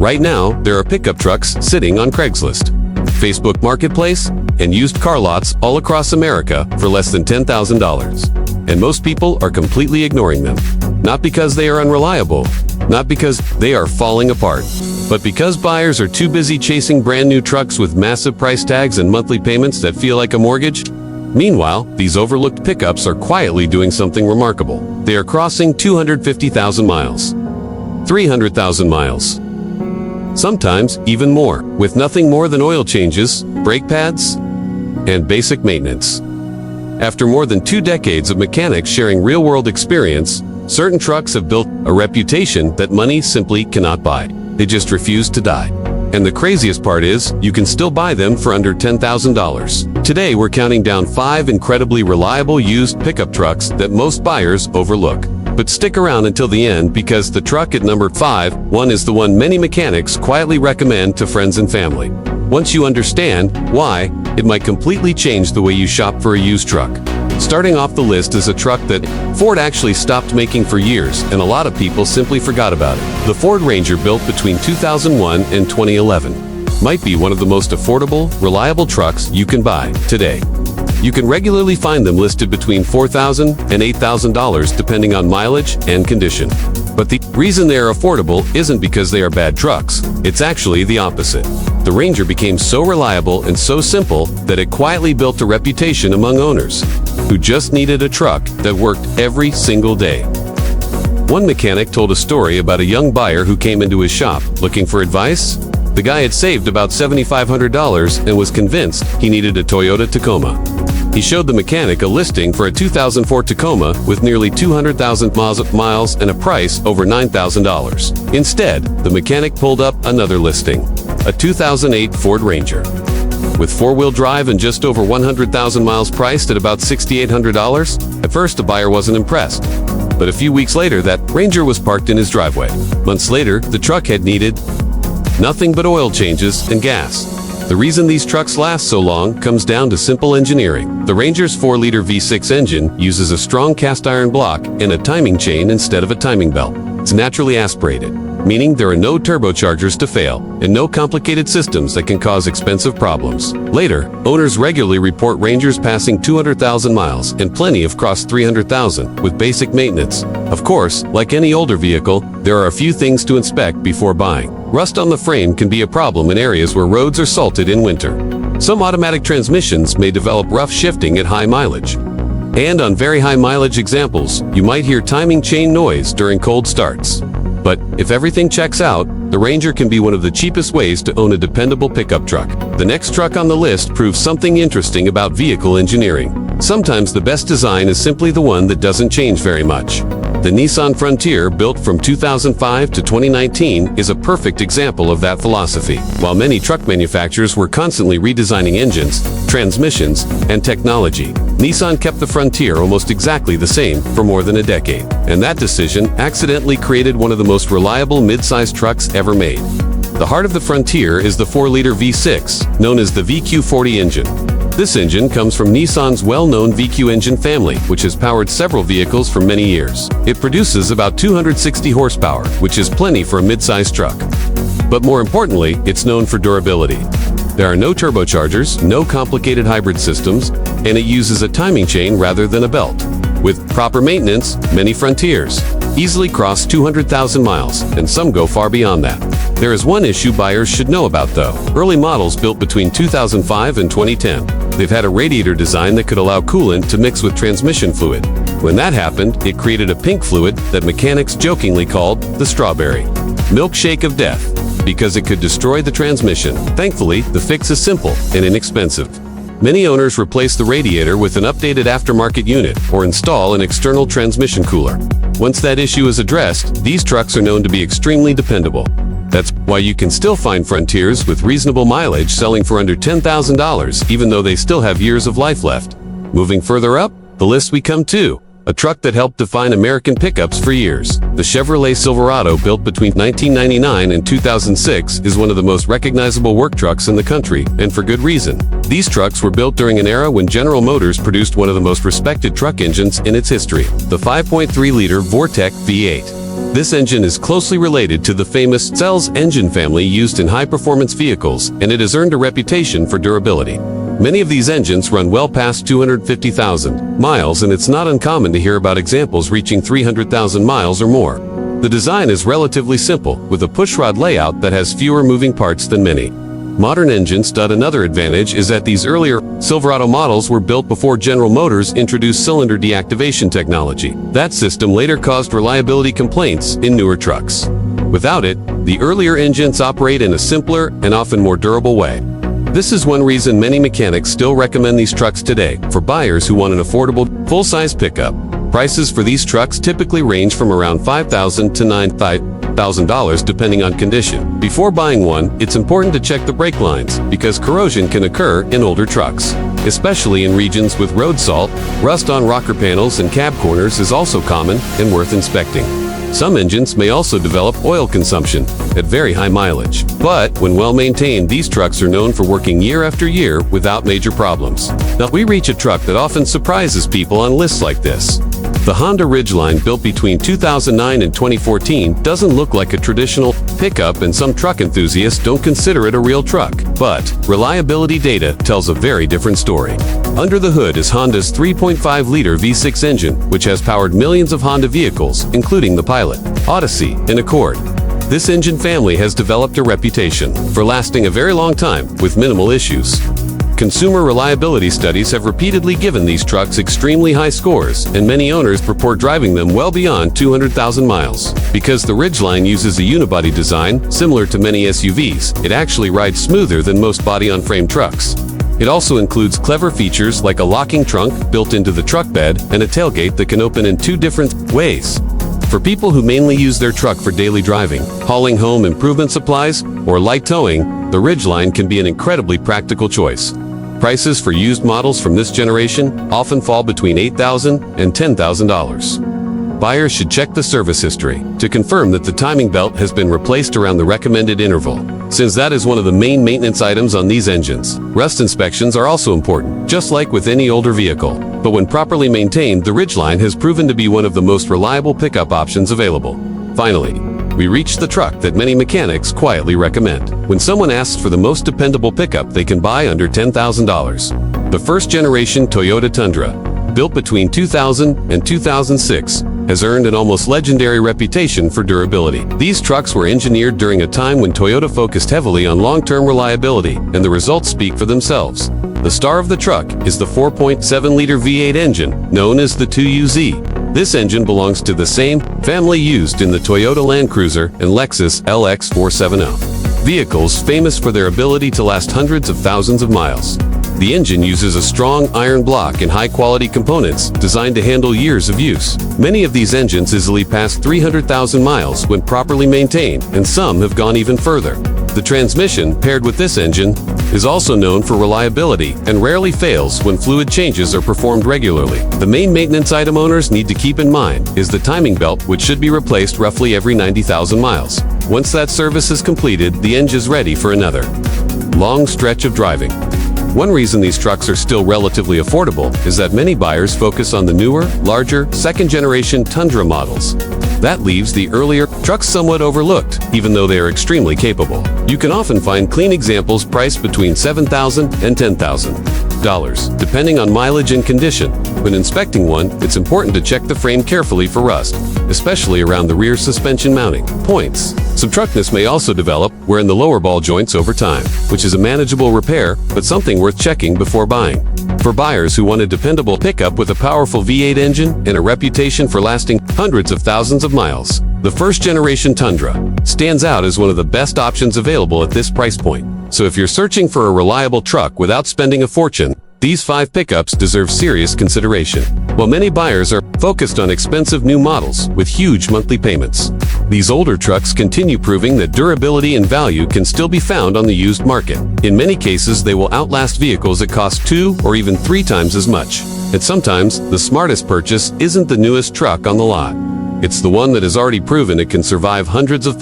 Right now, there are pickup trucks sitting on Craigslist, Facebook Marketplace, and used car lots all across America for less than $10,000. And most people are completely ignoring them. Not because they are unreliable, not because they are falling apart, but because buyers are too busy chasing brand new trucks with massive price tags and monthly payments that feel like a mortgage. Meanwhile, these overlooked pickups are quietly doing something remarkable. They are crossing 250,000 miles, 300,000 miles, sometimes even more, with nothing more than oil changes, brake pads, and basic maintenance. After more than 2 decades of mechanics sharing real-world experience, certain trucks have built a reputation that money simply cannot buy. They just refuse to die. And the craziest part is, you can still buy them for under $10,000. Today, we're counting down 5 incredibly reliable used pickup trucks that most buyers overlook. But stick around until the end, because the truck at number 5 is the one many mechanics quietly recommend to friends and family. Once you understand why, it might completely change the way you shop for a used truck. Starting off the list is a truck that Ford actually stopped making for years, and a lot of people simply forgot about it. The Ford Ranger, built between 2001 and 2011, might be one of the most affordable, reliable trucks you can buy today. You can regularly find them listed between $4,000 and $8,000 depending on mileage and condition. But the reason they are affordable isn't because they are bad trucks. It's actually the opposite. The Ranger became so reliable and so simple that it quietly built a reputation among owners who just needed a truck that worked every single day. One mechanic told a story about a young buyer who came into his shop looking for advice. The guy had saved about $7,500 and was convinced he needed a Toyota Tacoma. He showed the mechanic a listing for a 2004 Tacoma with nearly 200,000 miles and a price over $9,000. Instead, the mechanic pulled up another listing, a 2008 Ford Ranger, with 4-wheel drive and just over 100,000 miles, priced at about $6,800. At first, the buyer wasn't impressed. But a few weeks later, that Ranger was parked in his driveway. Months later, the truck had needed nothing but oil changes and gas. The reason these trucks last so long comes down to simple engineering. The Ranger's 4-liter V6 engine uses a strong cast iron block and a timing chain instead of a timing belt. It's naturally aspirated, meaning there are no turbochargers to fail and no complicated systems that can cause expensive problems. Later, owners regularly report Rangers passing 200,000 miles and plenty have crossed 300,000 with basic maintenance. Of course, like any older vehicle, there are a few things to inspect before buying. Rust on the frame can be a problem in areas where roads are salted in winter. Some automatic transmissions may develop rough shifting at high mileage. And on very high mileage examples, you might hear timing chain noise during cold starts. But if everything checks out, the Ranger can be one of the cheapest ways to own a dependable pickup truck. The next truck on the list proves something interesting about vehicle engineering. Sometimes the best design is simply the one that doesn't change very much. The Nissan Frontier, built from 2005 to 2019, is a perfect example of that philosophy. While many truck manufacturers were constantly redesigning engines, transmissions, and technology, Nissan kept the Frontier almost exactly the same for more than a decade. And that decision accidentally created one of the most reliable mid-sized trucks ever made. The heart of the Frontier is the 4-liter V6, known as the VQ40 engine. This engine comes from Nissan's well-known VQ engine family, which has powered several vehicles for many years. It produces about 260 horsepower, which is plenty for a mid-sized truck. But more importantly, it's known for durability. There are no turbochargers, no complicated hybrid systems, and it uses a timing chain rather than a belt. With proper maintenance, many Frontiers easily cross 200,000 miles, and some go far beyond that. There is one issue buyers should know about, though. Early models built between 2005 and 2010. They've had a radiator design that could allow coolant to mix with transmission fluid. When that happened, it created a pink fluid that mechanics jokingly called the strawberry milkshake of death, because it could destroy the transmission. Thankfully, the fix is simple and inexpensive. Many owners replace the radiator with an updated aftermarket unit or install an external transmission cooler. Once that issue is addressed, these trucks are known to be extremely dependable. That's why you can still find Frontiers with reasonable mileage selling for under $10,000, even though they still have years of life left. Moving further up the list we come to a truck that helped define American pickups for years. The Chevrolet Silverado, built between 1999 and 2006, is one of the most recognizable work trucks in the country, and for good reason. These trucks were built during an era when General Motors produced one of the most respected truck engines in its history, the 5.3-liter Vortec V8. This engine is closely related to the famous Cells engine family used in high-performance vehicles, and it has earned a reputation for durability. Many of these engines run well past 250,000 miles, and it's not uncommon to hear about examples reaching 300,000 miles or more. The design is relatively simple, with a pushrod layout that has fewer moving parts than many modern engines. Another advantage is that these earlier Silverado models were built before General Motors introduced cylinder deactivation technology. That system later caused reliability complaints in newer trucks. Without it, the earlier engines operate in a simpler and often more durable way. This is one reason many mechanics still recommend these trucks today for buyers who want an affordable, full-size pickup. Prices for these trucks typically range from around $5,000 to $9,000 depending on condition. Before buying one, it's important to check the brake lines because corrosion can occur in older trucks, especially in regions with road salt. Rust on rocker panels and cab corners is also common and worth inspecting. Some engines may also develop oil consumption at very high mileage. But when well maintained, these trucks are known for working year after year without major problems. Now we reach a truck that often surprises people on lists like this. The Honda Ridgeline, built between 2009 and 2014, doesn't look like a traditional pickup, and some truck enthusiasts don't consider it a real truck. But reliability data tells a very different story. Under the hood is Honda's 3.5-liter V6 engine, which has powered millions of Honda vehicles, including the Pilot, Odyssey, and Accord. This engine family has developed a reputation for lasting a very long time with minimal issues. Consumer reliability studies have repeatedly given these trucks extremely high scores, and many owners report driving them well beyond 200,000 miles. Because the Ridgeline uses a unibody design similar to many SUVs, it actually rides smoother than most body-on-frame trucks. It also includes clever features like a locking trunk built into the truck bed and a tailgate that can open in two different ways. For people who mainly use their truck for daily driving, hauling home improvement supplies, or light towing, the Ridgeline can be an incredibly practical choice. Prices for used models from this generation often fall between $8,000 and $10,000. Buyers should check the service history to confirm that the timing belt has been replaced around the recommended interval, since that is one of the main maintenance items on these engines. Rust inspections are also important, just like with any older vehicle. But when properly maintained, the Ridgeline has proven to be one of the most reliable pickup options available. Finally, we reach the truck that many mechanics quietly recommend when someone asks for the most dependable pickup they can buy under $10,000. The first-generation Toyota Tundra, built between 2000 and 2006, has earned an almost legendary reputation for durability. These trucks were engineered during a time when Toyota focused heavily on long-term reliability, and the results speak for themselves. The star of the truck is the 4.7-liter V8 engine, known as the 2UZ. This engine belongs to the same family used in the Toyota Land Cruiser and Lexus LX 470. Vehicles famous for their ability to last hundreds of thousands of miles. The engine uses a strong iron block and high-quality components designed to handle years of use. Many of these engines easily pass 300,000 miles when properly maintained, and some have gone even further. The transmission, paired with this engine, is also known for reliability and rarely fails when fluid changes are performed regularly. The main maintenance item owners need to keep in mind is the timing belt, which should be replaced roughly every 90,000 miles. Once that service is completed, the engine is ready for another long stretch of driving. One reason these trucks are still relatively affordable is that many buyers focus on the newer, larger, second-generation Tundra models. That leaves the earlier trucks somewhat overlooked, even though they are extremely capable. You can often find clean examples priced between $7,000 and $10,000, depending on mileage and condition. When inspecting one, it's important to check the frame carefully for rust, especially around the rear suspension mounting points. Some truckness may also develop wear in the lower ball joints over time, which is a manageable repair, but something worth checking before buying. For buyers who want a dependable pickup with a powerful V8 engine and a reputation for lasting hundreds of thousands of miles, the first-generation Tundra stands out as one of the best options available at this price point. So if you're searching for a reliable truck without spending a fortune, these 5 pickups deserve serious consideration. While many buyers are focused on expensive new models with huge monthly payments, these older trucks continue proving that durability and value can still be found on the used market. In many cases, they will outlast vehicles that cost 2 or even 3 times as much. And sometimes, the smartest purchase isn't the newest truck on the lot. It's the one that has already proven it can survive hundreds of